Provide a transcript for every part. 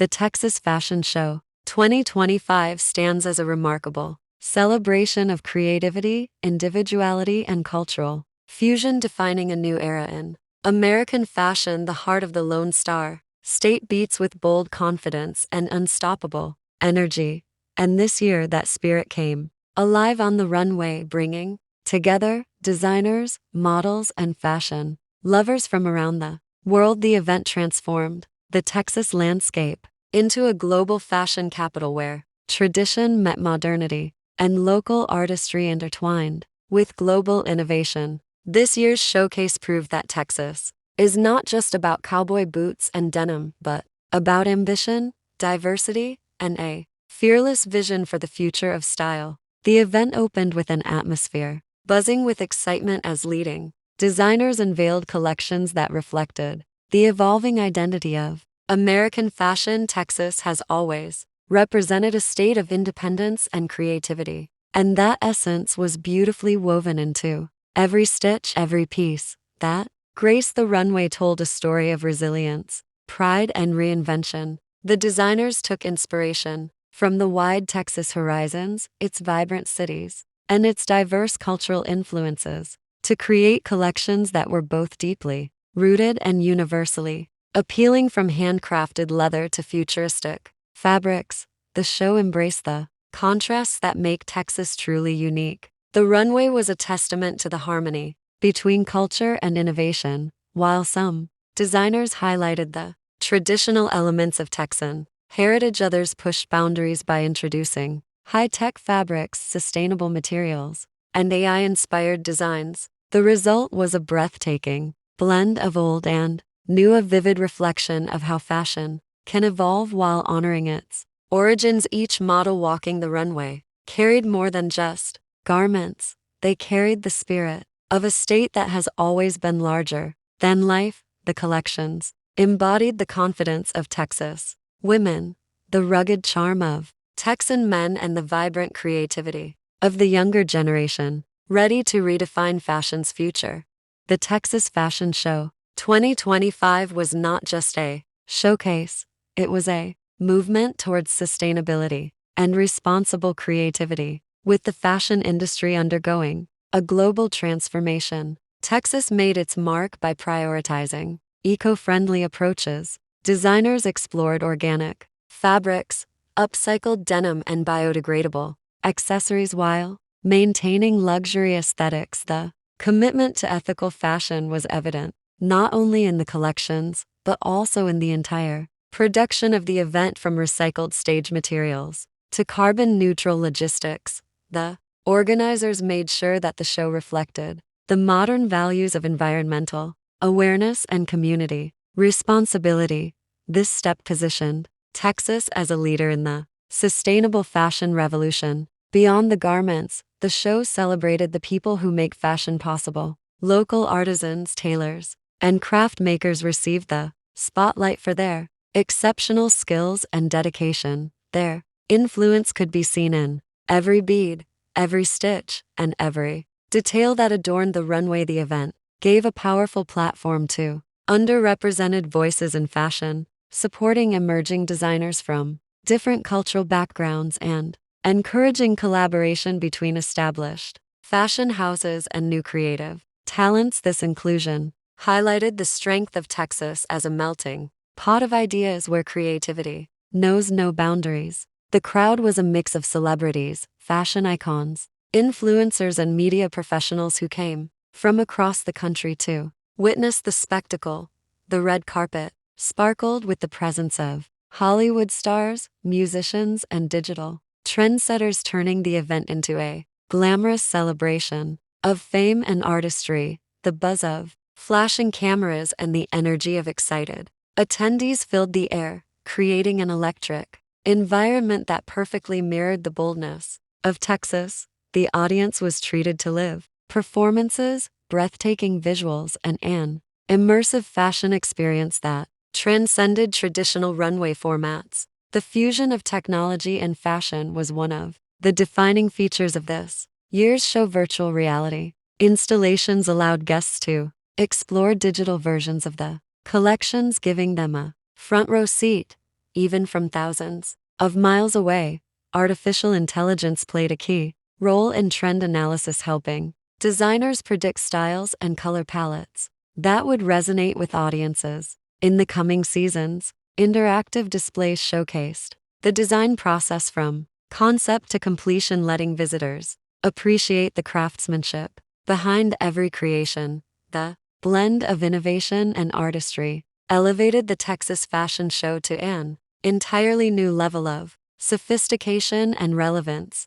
The Texas Fashion Show 2025 stands as a remarkable celebration of creativity, individuality, and cultural fusion, defining a new era in American fashion. The heart of the Lone Star State beats with bold confidence and unstoppable energy, and this year that spirit came alive on the runway, bringing together designers, models, and fashion lovers from around the world. The event transformed the Texas landscape into a global fashion capital where tradition met modernity and local artistry intertwined with global innovation. This year's showcase proved that Texas is not just about cowboy boots and denim, but about ambition, diversity, and a fearless vision for the future of style. The event opened with an atmosphere buzzing with excitement as leading designers unveiled collections that reflected the evolving identity of American fashion. Texas has always represented a state of independence and creativity, and that essence was beautifully woven into every stitch, every piece that graced the runway told a story of resilience, pride, and reinvention. The designers took inspiration from the wide Texas horizons, its vibrant cities, and its diverse cultural influences to create collections that were both deeply rooted and universally appealing. From handcrafted leather to futuristic fabrics, the show embraced the contrasts that make Texas truly unique. The runway was a testament to the harmony between culture and innovation, while some designers highlighted the traditional elements of Texan heritage. Others pushed boundaries by introducing high-tech fabrics, sustainable materials, and AI-inspired designs. The result was a breathtaking blend of old and new, a vivid reflection of how fashion can evolve while honoring its origins. Each model walking the runway carried more than just garments. They carried the spirit of a state that has always been larger than life. The collections embodied the confidence of Texas women, the rugged charm of Texan men, and the vibrant creativity of the younger generation, ready to redefine fashion's future. The Texas Fashion Show 2025 was not just a showcase, it was a movement towards sustainability and responsible creativity. With the fashion industry undergoing a global transformation, Texas made its mark by prioritizing eco-friendly approaches. Designers explored organic fabrics, upcycled denim, and biodegradable accessories while maintaining luxury aesthetics. The commitment to ethical fashion was evident, not only in the collections, but also in the entire production of the event. From recycled stage materials to carbon-neutral logistics, the organizers made sure that the show reflected the modern values of environmental awareness and community responsibility. This step positioned Texas as a leader in the sustainable fashion revolution. Beyond the garments, the show celebrated the people who make fashion possible. Local artisans, tailors, and craft makers received the spotlight for their exceptional skills and dedication. Their influence could be seen in every bead, every stitch, and every detail that adorned the runway. The event gave a powerful platform to underrepresented voices in fashion, supporting emerging designers from different cultural backgrounds and encouraging collaboration between established fashion houses and new creative talents. This inclusion highlighted the strength of Texas as a melting pot of ideas where creativity knows no boundaries. The crowd was a mix of celebrities, fashion icons, influencers, and media professionals who came from across the country to witness the spectacle. The red carpet sparkled with the presence of Hollywood stars, musicians, and digital trendsetters, turning the event into a glamorous celebration of fame and artistry. The buzz of flashing cameras and the energy of excited attendees filled the air, creating an electric environment that perfectly mirrored the boldness of Texas. The audience was treated to live performances, breathtaking visuals, and an immersive fashion experience that transcended traditional runway formats. The fusion of technology and fashion was one of the defining features of this year's show. Virtual reality installations allowed guests to explore digital versions of the collections, giving them a front row seat even from thousands of miles away. Artificial intelligence played a key role in trend analysis, helping designers predict styles and color palettes that would resonate with audiences. In the coming seasons, interactive displays showcased the design process from concept to completion, letting visitors appreciate the craftsmanship behind every creation. The blend of innovation and artistry elevated the Texas Fashion Show to an entirely new level of sophistication and relevance.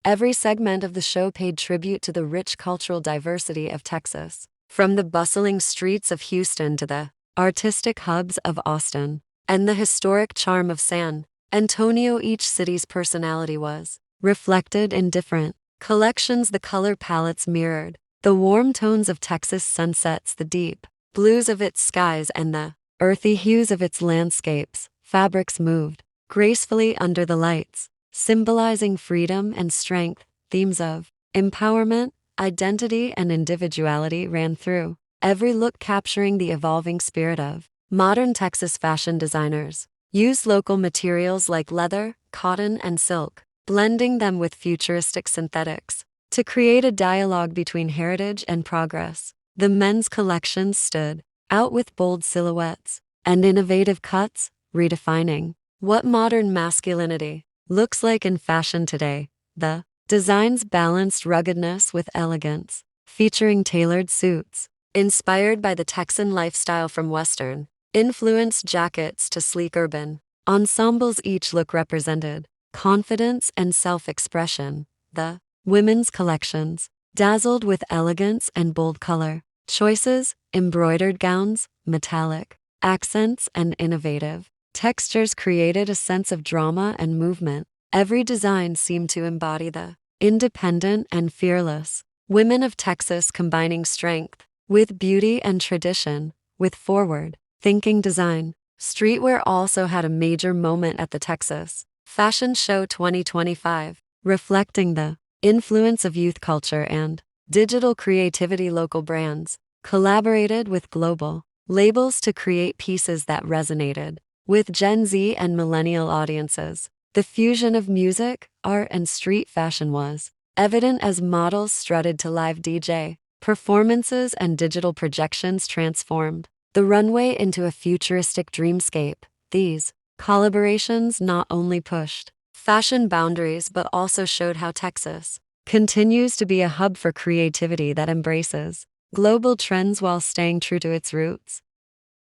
Every segment of the show paid tribute to the rich cultural diversity of Texas, from the bustling streets of Houston to the artistic hubs of Austin and the historic charm of San Antonio. Each city's personality was reflected in different collections. The color palettes mirrored the warm tones of Texas sunsets, the deep blues of its skies, and the earthy hues of its landscapes. Fabrics moved gracefully under the lights, symbolizing freedom and strength. Themes of empowerment, identity, and individuality ran through every look, capturing the evolving spirit of modern Texas. Fashion designers used local materials like leather, cotton, and silk, blending them with futuristic synthetics to create a dialogue between heritage and progress. The men's collections stood out with bold silhouettes and innovative cuts, redefining what modern masculinity looks like in fashion today. The designs balanced ruggedness with elegance, featuring tailored suits inspired by the Texan lifestyle, from Western influenced jackets to sleek urban ensembles. Each look represented confidence and self-expression. The women's collections dazzled with elegance and bold color choices, embroidered gowns, metallic accents, and innovative textures created a sense of drama and movement. Every design seemed to embody the independent and fearless women of Texas, combining strength with beauty and tradition with forward-thinking design. Streetwear also had a major moment at the Texas Fashion Show 2025, reflecting the influence of youth culture and digital creativity. Local brands collaborated with global labels to create pieces that resonated with Gen Z and millennial audiences. The fusion of music, art, and street fashion was evident as models strutted to live DJ performances and digital projections transformed the runway into a futuristic dreamscape. These collaborations not only pushed fashion boundaries but also showed how Texas continues to be a hub for creativity that embraces global trends while staying true to its roots.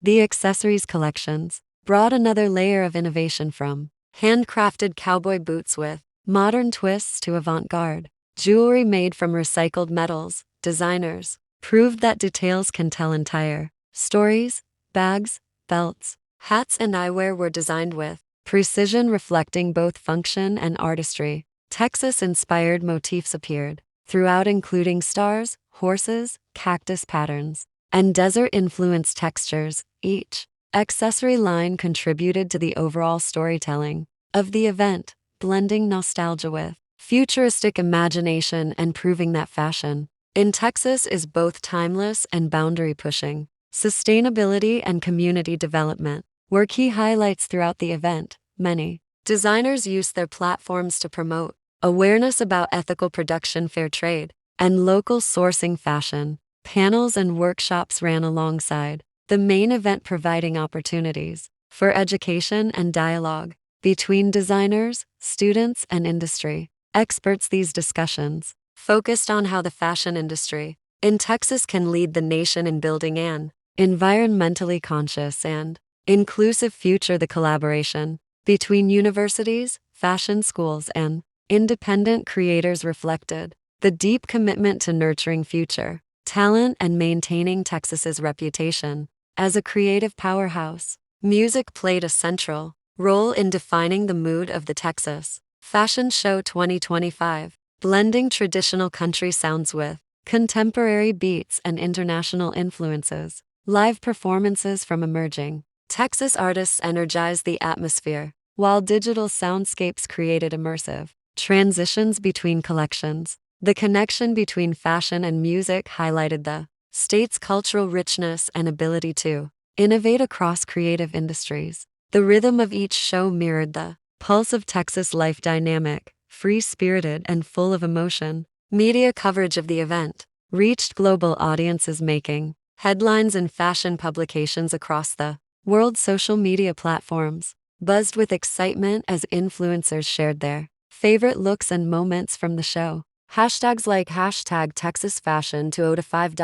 The accessories collections brought another layer of innovation, from handcrafted cowboy boots with modern twists to avant-garde jewelry made from recycled metals. Designers proved that details can tell entire stories. Bags, belts, hats, and eyewear were designed with precision, reflecting both function and artistry. Texas-inspired motifs appeared throughout, including stars, horses, cactus patterns, and desert-influenced textures. Each accessory line contributed to the overall storytelling of the event, blending nostalgia with futuristic imagination and proving that fashion in Texas is both timeless and boundary-pushing. Sustainability and community development were key highlights throughout the event. Many designers used their platforms to promote awareness about ethical production, fair trade, and local sourcing. Fashion panels and workshops ran alongside the main event, providing opportunities for education and dialogue between designers, students, and industry experts. These discussions focused on how the fashion industry in Texas can lead the nation in building an environmentally conscious and inclusive future. The collaboration between universities, fashion schools, and independent creators reflected the deep commitment to nurturing future talent and maintaining Texas's reputation as a creative powerhouse. Music played a central role in defining the mood of the Texas Fashion Show 2025, blending traditional country sounds with contemporary beats and international influences. Live performances from emerging Texas artists energized the atmosphere, while digital soundscapes created immersive transitions between collections. The connection between fashion and music highlighted the state's cultural richness and ability to innovate across creative industries. The rhythm of each show mirrored the pulse of Texas life, dynamic, free-spirited, and full of emotion. Media coverage of the event reached global audiences, making headlines in fashion publications across the world. Social media platforms buzzed with excitement as influencers shared their favorite looks and moments from the show. Hashtags like hashtag Texas Fashion 2005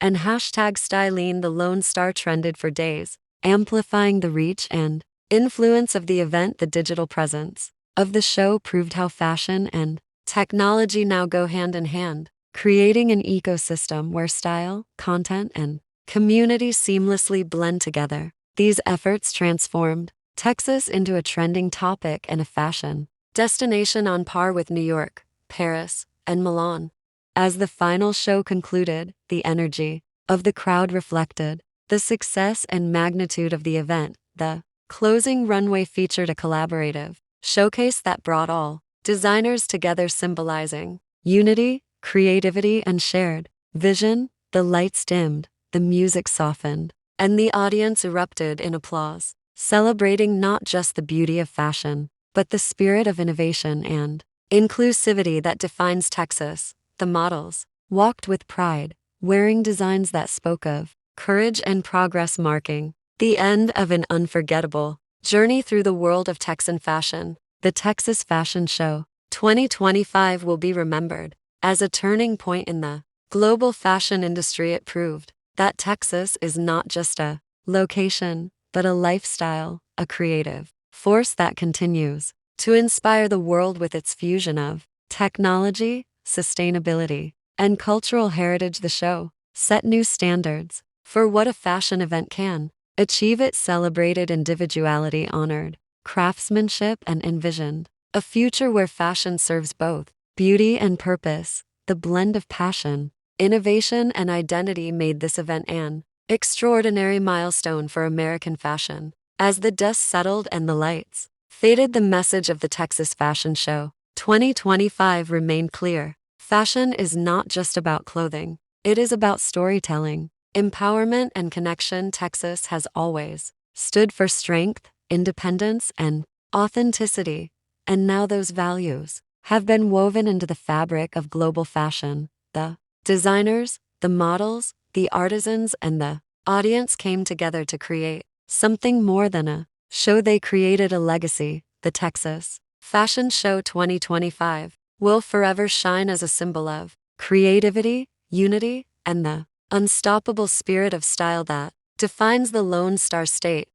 and hashtag Styline the Lone Star trended for days, amplifying the reach and influence of the event. The digital presence of the show proved how fashion and technology now go hand in hand, creating an ecosystem where style, content, and community seamlessly blend together. These efforts transformed Texas into a trending topic and a fashion destination on par with New York, Paris, and Milan. As the final show concluded, the energy of the crowd reflected the success and magnitude of the event. The closing runway featured a collaborative showcase that brought all designers together, symbolizing unity, creativity, and shared vision. The lights dimmed, the music softened, and the audience erupted in applause, celebrating not just the beauty of fashion, but the spirit of innovation and inclusivity that defines Texas. The models walked with pride, wearing designs that spoke of courage and progress, marking the end of an unforgettable journey through the world of Texan fashion. The Texas Fashion Show 2025 will be remembered as a turning point in the global fashion industry. It proved that Texas is not just a location, but a lifestyle, a creative force that continues to inspire the world with its fusion of technology, sustainability, and cultural heritage. The show set new standards for what a fashion event can achieve. It celebrated individuality, honored craftsmanship, and envisioned a future where fashion serves both beauty and purpose. The blend of passion, innovation, and identity made this event an extraordinary milestone for American fashion. As the dust settled and the lights faded, the message of the Texas Fashion Show 2025 remained clear. Fashion is not just about clothing, it is about storytelling, empowerment, and connection. Texas has always stood for strength, independence, and authenticity, and now those values have been woven into the fabric of global fashion. The designers, the models, the artisans, and the audience came together to create something more than a show. They created a legacy. The Texas Fashion Show 2025 will forever shine as a symbol of creativity, unity, and the unstoppable spirit of style that defines the Lone Star State.